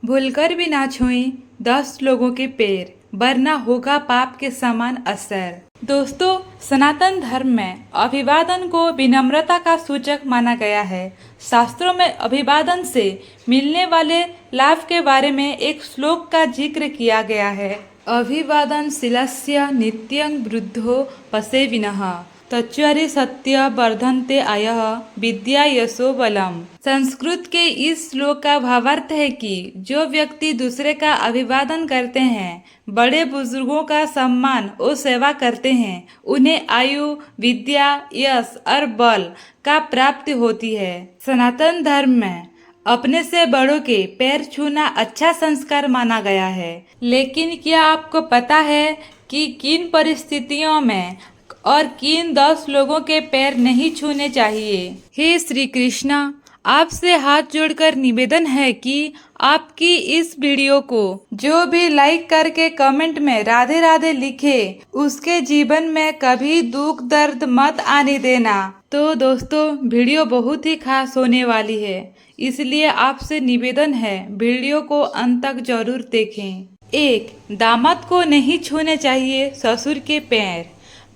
भूलकर भी ना छुएं 10 लोगों के पैर, वरना होगा पाप के समान असर। दोस्तों, सनातन धर्म में अभिवादन को विनम्रता का सूचक माना गया है। शास्त्रों में अभिवादन से मिलने वाले लाभ के बारे में एक श्लोक का जिक्र किया गया है। अभिवादनशीलस्य नित्यं वृद्धो पसेविनः तच्चरि सत्य वर्धन्ते आयः विद्या यशो बलम। संस्कृत के इस श्लोक का भावार्थ है कि जो व्यक्ति दूसरे का अभिवादन करते हैं, बड़े बुजुर्गों का सम्मान और सेवा करते हैं, उन्हें आयु, विद्या, यश और बल का प्राप्ति होती है। सनातन धर्म में अपने से बड़ों के पैर छूना अच्छा संस्कार माना गया है। लेकिन क्या आपको पता है कि किन परिस्थितियों में और किन 10 लोगों के पैर नहीं छूने चाहिए? हे श्री कृष्णा, आपसे हाथ जोड़कर निवेदन है कि आपकी इस वीडियो को जो भी लाइक करके कमेंट में राधे राधे लिखे, उसके जीवन में कभी दुख दर्द मत आने देना। तो दोस्तों, वीडियो बहुत ही खास होने वाली है, इसलिए आपसे निवेदन है वीडियो को अंत तक जरूर देखें। 1. दामाद को नहीं छूने चाहिए ससुर के पैर।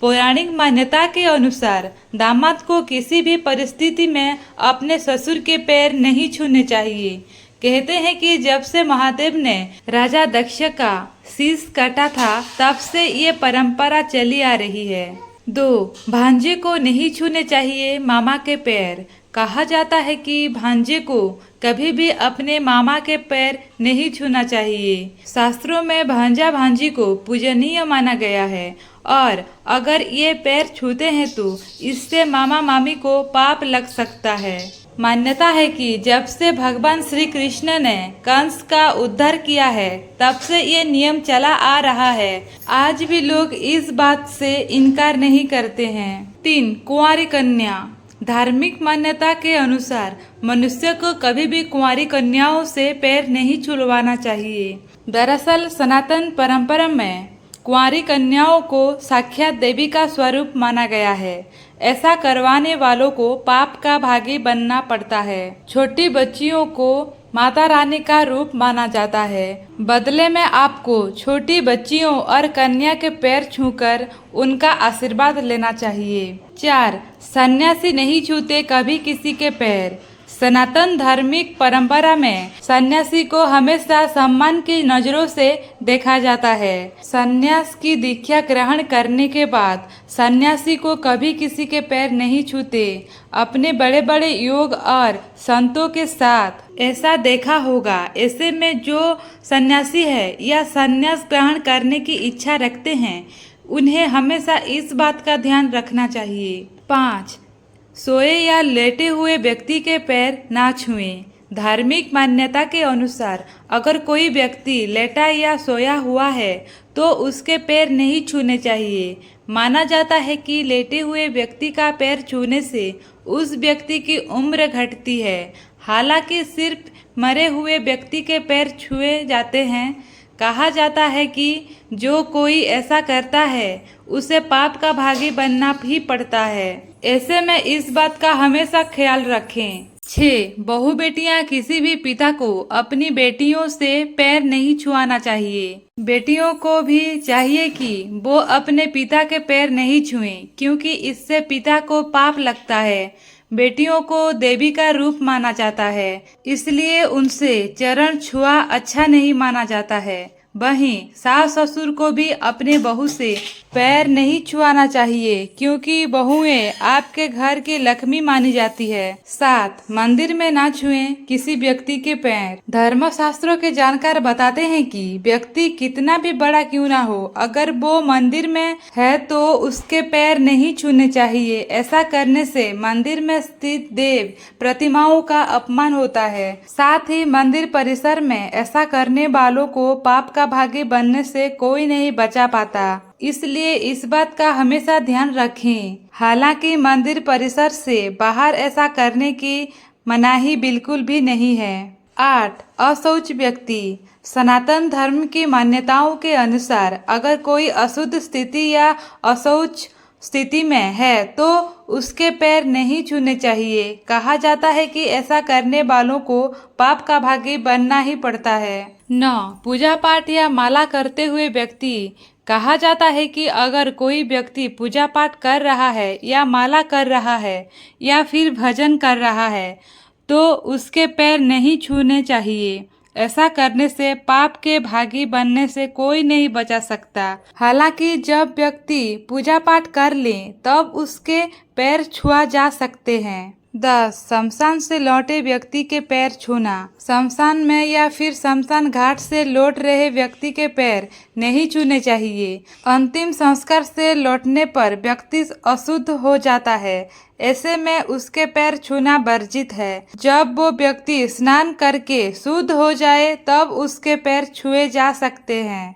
पौराणिक मान्यता के अनुसार दामाद को किसी भी परिस्थिति में अपने ससुर के पैर नहीं छूने चाहिए। कहते हैं कि जब से महादेव ने राजा दक्ष का शीश काटा था, तब से ये परंपरा चली आ रही है। 2. भांजे को नहीं छूने चाहिए मामा के पैर। कहा जाता है कि भांजे को कभी भी अपने मामा के पैर नहीं छूना चाहिए। शास्त्रों में भांजा भांजी को पूजनीय माना गया है और अगर ये पैर छूते हैं तो इससे मामा मामी को पाप लग सकता है। मान्यता है कि जब से भगवान श्री कृष्ण ने कंस का उद्धार किया है, तब से ये नियम चला आ रहा है। आज भी लोग इस बात से इनकार नहीं करते हैं। 3. कुंवारी कन्या। धार्मिक मान्यता के अनुसार मनुष्य को कभी भी कुंवारी कन्याओं से पैर नहीं छुलवाना चाहिए। दरअसल सनातन परंपरा में कुंवारी कन्याओं को साक्षात देवी का स्वरूप माना गया है। ऐसा करवाने वालों को पाप का भागी बनना पड़ता है। छोटी बच्चियों को माता रानी का रूप माना जाता है। बदले में आपको छोटी बच्चियों और कन्या के पैर छूकर उनका आशीर्वाद लेना चाहिए। 4. सन्यासी नहीं छूते कभी किसी के पैर। सनातन धार्मिक परंपरा में सन्यासी को हमेशा सम्मान की नजरों से देखा जाता है। सन्यास की दीक्षा ग्रहण करने के बाद सन्यासी को कभी किसी के पैर नहीं छूते। अपने बड़े बड़े योग और संतों के साथ ऐसा देखा होगा। ऐसे में जो सन्यासी है या सन्यास ग्रहण करने की इच्छा रखते हैं, उन्हें हमेशा इस बात का ध्यान रखना चाहिए। 5. सोए या लेटे हुए व्यक्ति के पैर ना छुएं। धार्मिक मान्यता के अनुसार अगर कोई व्यक्ति लेटा या सोया हुआ है तो उसके पैर नहीं छूने चाहिए। माना जाता है कि लेटे हुए व्यक्ति का पैर छूने से उस व्यक्ति की उम्र घटती है। हालांकि सिर्फ मरे हुए व्यक्ति के पैर छुए जाते हैं। कहा जाता है कि जो कोई ऐसा करता है उसे पाप का भागी बनना भी पड़ता है। ऐसे में इस बात का हमेशा ख्याल रखें। 6. बहू बेटियां किसी भी पिता को अपनी बेटियों से पैर नहीं छुआना चाहिए। बेटियों को भी चाहिए कि वो अपने पिता के पैर नहीं छुएं, क्योंकि इससे पिता को पाप लगता है। बेटियों को देवी का रूप माना जाता है, इसलिए उनसे चरण छुआ अच्छा नहीं माना जाता है। वहीं सास ससुर को भी अपने बहू से पैर नहीं छुआना चाहिए, क्योंकि बहुएं आपके घर की लक्ष्मी मानी जाती है। 7. मंदिर में ना छुएं किसी व्यक्ति के पैर। धर्म शास्त्रों के जानकार बताते हैं कि व्यक्ति कितना भी बड़ा क्यों ना हो, अगर वो मंदिर में है तो उसके पैर नहीं छूने चाहिए। ऐसा करने से मंदिर में स्थित देव प्रतिमाओं का अपमान होता है। साथ ही मंदिर परिसर में ऐसा करने वालों को पाप का भागी बनने से कोई नहीं बचा पाता, इसलिए इस बात का हमेशा ध्यान रखें। हालांकि मंदिर परिसर से बाहर ऐसा करने की मनाही बिल्कुल भी नहीं है। 8. अशौच व्यक्ति। सनातन धर्म की मान्यताओं के अनुसार अगर कोई अशुद्ध स्थिति या अशौच स्थिति में है तो उसके पैर नहीं छूने चाहिए। कहा जाता है कि ऐसा करने वालों को पाप का भागी बनना ही पड़ता है। 9. पूजा पाठ या माला करते हुए व्यक्ति। कहा जाता है कि अगर कोई व्यक्ति पूजा पाठ कर रहा है या माला कर रहा है या फिर भजन कर रहा है तो उसके पैर नहीं छूने चाहिए। ऐसा करने से पाप के भागी बनने से कोई नहीं बचा सकता। हालांकि जब व्यक्ति पूजा पाठ कर ले तब उसके पैर छुआ जा सकते हैं। 10. शमशान से लौटे व्यक्ति के पैर छूना। शमशान में या फिर शमशान घाट से लौट रहे व्यक्ति के पैर नहीं छूने चाहिए। अंतिम संस्कार से लौटने पर व्यक्ति अशुद्ध हो जाता है, ऐसे में उसके पैर छूना वर्जित है। जब वो व्यक्ति स्नान करके शुद्ध हो जाए तब उसके पैर छुए जा सकते हैं।